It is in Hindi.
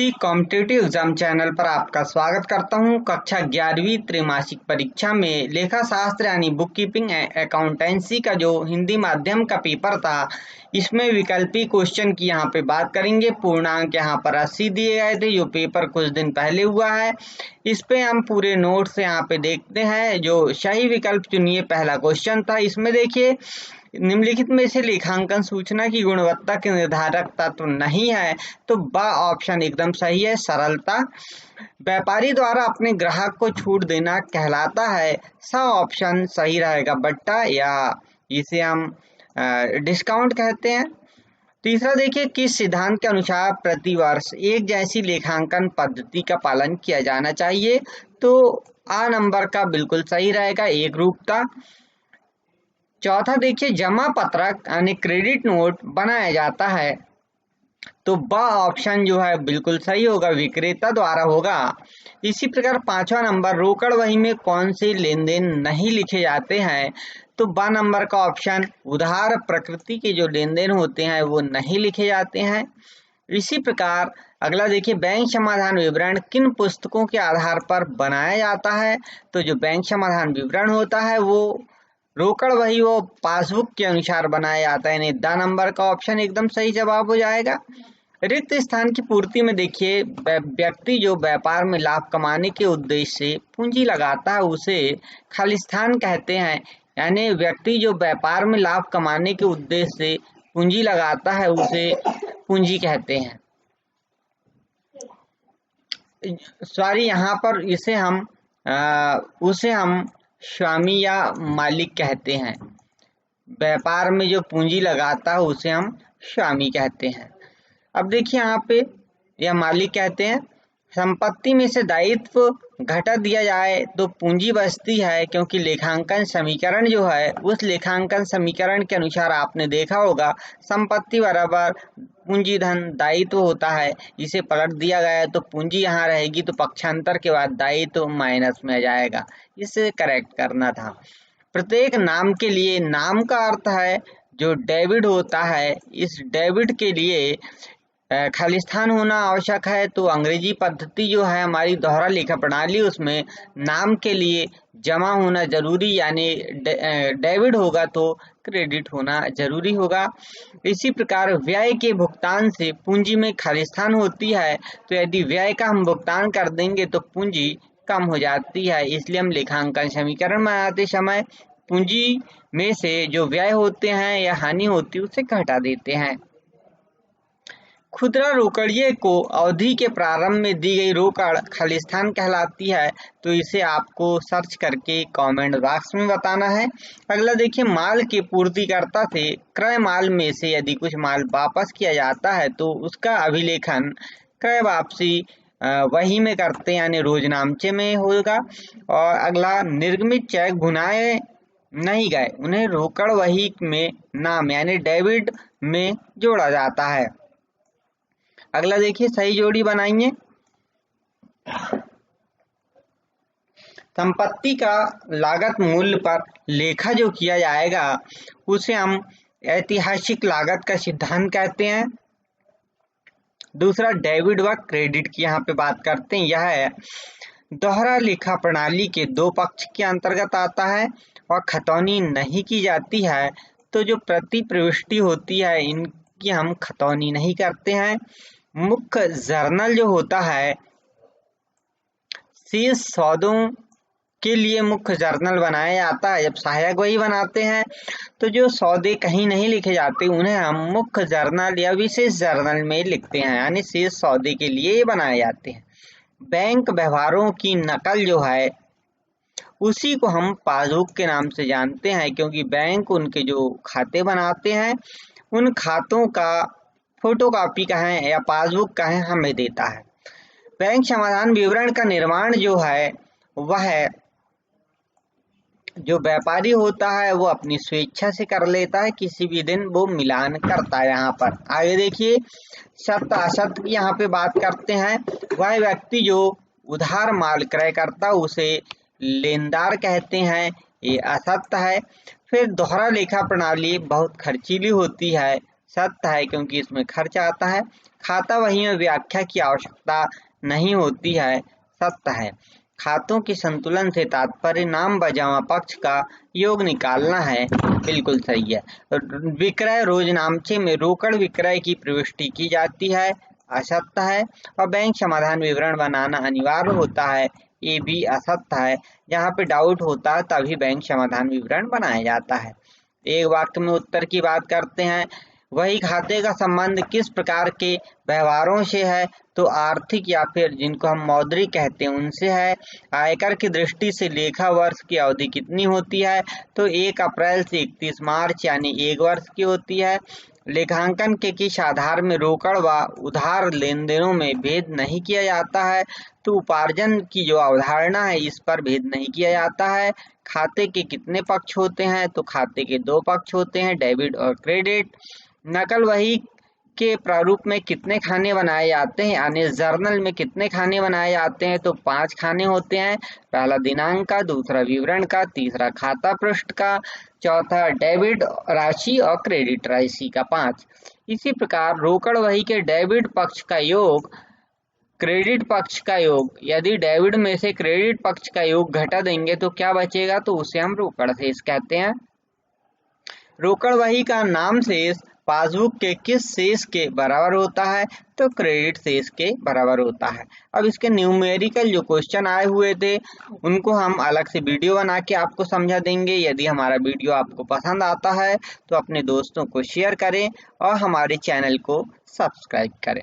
कॉम्पिटिटिव एग्जाम चैनल पर आपका स्वागत करता हूं। कक्षा 11वीं त्रैमासिक परीक्षा में लेखा शास्त्र यानी बुक कीपिंग अकाउंटेंसी का जो हिंदी माध्यम का पेपर था, इसमें विकल्पी क्वेश्चन की यहाँ पे बात करेंगे। पूर्णांक यहाँ पर 80 दिए गए थे, जो पेपर कुछ दिन पहले हुआ है। इस पे हम पूरे नोट्स यहाँ पे देखते हैं। जो सही विकल्प चुनिए, पहला क्वेश्चन था। इसमें देखिए, निम्नलिखित में से लेखांकन सूचना की गुणवत्ता के निर्धारक तत्व नहीं है, तो ब ऑप्शन एकदम सही है, सरलता। व्यापारी द्वारा अपने ग्राहक को छूट देना कहलाता है, स ऑप्शन सही रहेगा, बट्टा या इसे हम डिस्काउंट कहते हैं। तीसरा देखिए, किस सिद्धांत के अनुसार प्रतिवर्ष एक जैसी लेखांकन पद्धति का पालन किया जाना चाहिए, तो आ नंबर का बिल्कुल सही रहेगा, एक रूपता। चौथा देखिए, जमा पत्रक यानी क्रेडिट नोट बनाया जाता है, तो ब ऑप्शन जो है बिल्कुल सही होगा, विक्रेता द्वारा होगा। इसी प्रकार पांचवा नंबर, रोकड़ वही में कौन से लेन देन नहीं लिखे जाते हैं, तो ब नंबर का ऑप्शन, उधार प्रकृति के जो लेन देन होते हैं वो नहीं लिखे जाते हैं। इसी प्रकार अगला देखिए, बैंक समाधान विवरण किन पुस्तकों के आधार पर बनाया जाता है, तो जो बैंक समाधान विवरण होता है वो रोकड़ वही वो पासबुक के अनुसार बनाया जाता है, यानी द नंबर का ऑप्शन एकदम सही जवाब हो जाएगा। रिक्त स्थान की पूर्ति में देखिए, व्यक्ति जो व्यापार में लाभ कमाने के उद्देश्य से पूंजी लगाता है उसे खालिस्तान कहते हैं, यानी व्यक्ति जो व्यापार में लाभ कमाने के उद्देश्य से पूंजी लगाता है उसे पूंजी कहते हैं। सॉरी, यहाँ पर उसे हम स्वामी या मालिक कहते हैं। व्यापार में जो पूंजी लगाता है उसे हम स्वामी कहते हैं। अब देखिए यहाँ पे या मालिक कहते हैं। संपत्ति में से दायित्व घटा दिया जाए तो पूंजी बचती है, क्योंकि लेखांकन समीकरण जो है उस लेखांकन समीकरण के अनुसार आपने देखा होगा, संपत्ति बराबर पूंजी धन दायित्व होता है। इसे पलट दिया गया तो पूंजी यहाँ रहेगी, तो पक्षांतर के बाद दायित्व माइनस में आ जाएगा। इसे करेक्ट करना था। प्रत्येक नाम के लिए, नाम का अर्थ है जो डेबिट होता है, इस डेबिट के लिए खालिस्तान होना आवश्यक है। तो अंग्रेजी पद्धति जो है हमारी दोहरा लेखा प्रणाली, उसमें नाम के लिए जमा होना जरूरी, यानी डेबिट होगा तो क्रेडिट होना जरूरी होगा। इसी प्रकार व्यय के भुगतान से पूंजी में खालिस्तान होती है, तो यदि व्यय का हम भुगतान कर देंगे तो पूंजी कम हो जाती है। इसलिए हम लेखांकन समीकरण बनाते समय पूंजी में से जो व्यय होते हैं या हानि होती है उसे घटा देते हैं। खुदरा रोकड़िए को अवधि के प्रारंभ में दी गई रोकड़ खालिस्तान कहलाती है, तो इसे आपको सर्च करके कमेंट बॉक्स में बताना है। अगला देखिए, माल के पूर्तिकर्ता से क्रय माल में से यदि कुछ माल वापस किया जाता है तो उसका अभिलेखन क्रय वापसी वही में करते हैं, यानी रोजनामचे में होगा। और अगला, निर्गमित चेक भुनाए नहीं गए उन्हें रोकड़ वही में नाम यानी डेबिट में जोड़ा जाता है। अगला देखिए, सही जोड़ी बनाइए। संपत्ति का लागत मूल्य पर लेखा जो किया जाएगा उसे हम ऐतिहासिक लागत का सिद्धांत कहते हैं। दूसरा, डेबिट व क्रेडिट की यहाँ पे बात करते हैं। यह है दोहरा लेखा प्रणाली के दो पक्ष के अंतर्गत आता है और खतौनी नहीं की जाती है, तो जो प्रति प्रविष्टि होती है इनकी हम खतौनी नहीं करते हैं। मुख्य जर्नल जो होता है, शेष सौदों के लिए मुख्य जर्नल बनाया जाता है। जब सहायक वही बनाते हैं तो जो सौदे कहीं नहीं लिखे जाते उन्हें हम मुख्य जर्नल या विशेष जर्नल में लिखते हैं, यानी शेष सौदे के लिए ये बनाए जाते हैं। बैंक व्यवहारों की नकल जो है उसी को हम पासबुक के नाम से जानते हैं, क्योंकि बैंक उनके जो खाते बनाते हैं उन खातों का फोटोकॉपी कहें या पासबुक कहें हमें देता है। बैंक समाधान विवरण का निर्माण जो है वह जो व्यापारी होता है वो अपनी स्वेच्छा से कर लेता है, किसी भी दिन वो मिलान करता है। यहाँ पर आगे देखिए, सत्य असत्य की यहाँ पे बात करते हैं। वह व्यक्ति जो उधार माल क्रय करता उसे लेनदार कहते हैं, ये असत्य है। फिर दोहरा लेखा प्रणाली बहुत खर्चीली होती है, सत्य है क्योंकि इसमें खर्च आता है। खाता वही में व्याख्या की आवश्यकता नहीं होती है। सत्य है। खातों के संतुलन से तात्पर्य नाम बजावा पक्ष का योग निकालना है। बिल्कुल सही है। विक्रय रोजनामचे में रोकड़ विक्रय की प्रविष्टि की जाती है। असत्य है। और बैंक समाधान विवरण बनाना अनिवार्य होता है। ये भी असत्य है। जहाँ पे डाउट होता है तभी बैंक समाधान विवरण बनाया जाता है। एक वाक्य में उत्तर की बात करते हैं। वही खाते का संबंध किस प्रकार के व्यवहारों से है? तो आर्थिक या फिर जिनको हम मौद्रिक कहते हैं उनसे है। आयकर की दृष्टि से लेखा वर्ष की अवधि कितनी होती है? तो 1 अप्रैल से 31 मार्च यानी 1 वर्ष की होती है। लेखांकन के किस आधार में रोकड़ व उधार लेन देनों में भेद नहीं किया जाता है? तो उपार्जन की जो अवधारणा है इस पर भेद नहीं किया जाता है। खाते के कितने पक्ष होते हैं? तो खाते के 2 पक्ष होते हैं, डेबिट और क्रेडिट। नकल वही के प्रारूप में कितने खाने बनाए जाते हैं यानी जर्नल में कितने खाने बनाए जाते हैं? तो 5 खाने होते हैं। पहला दिनांक का, दूसरा विवरण का, तीसरा खाता पृष्ठ का, चौथा डेबिट राशि और क्रेडिट राशि का 5। इसी प्रकार रोकड़ वही के डेबिट पक्ष का योग क्रेडिट पक्ष का योग, यदि डेबिट में से क्रेडिट पक्ष का योग घटा देंगे तो क्या बचेगा? तो उसे हम रोकड़ शेष कहते हैं। रोकड़ वही का नाम शेष पासबुक के किस शेष के बराबर होता है? तो क्रेडिट शेष के बराबर होता है। अब इसके न्यूमेरिकल जो क्वेश्चन आए हुए थे उनको हम अलग से वीडियो बना के आपको समझा देंगे। यदि हमारा वीडियो आपको पसंद आता है तो अपने दोस्तों को शेयर करें और हमारे चैनल को सब्सक्राइब करें।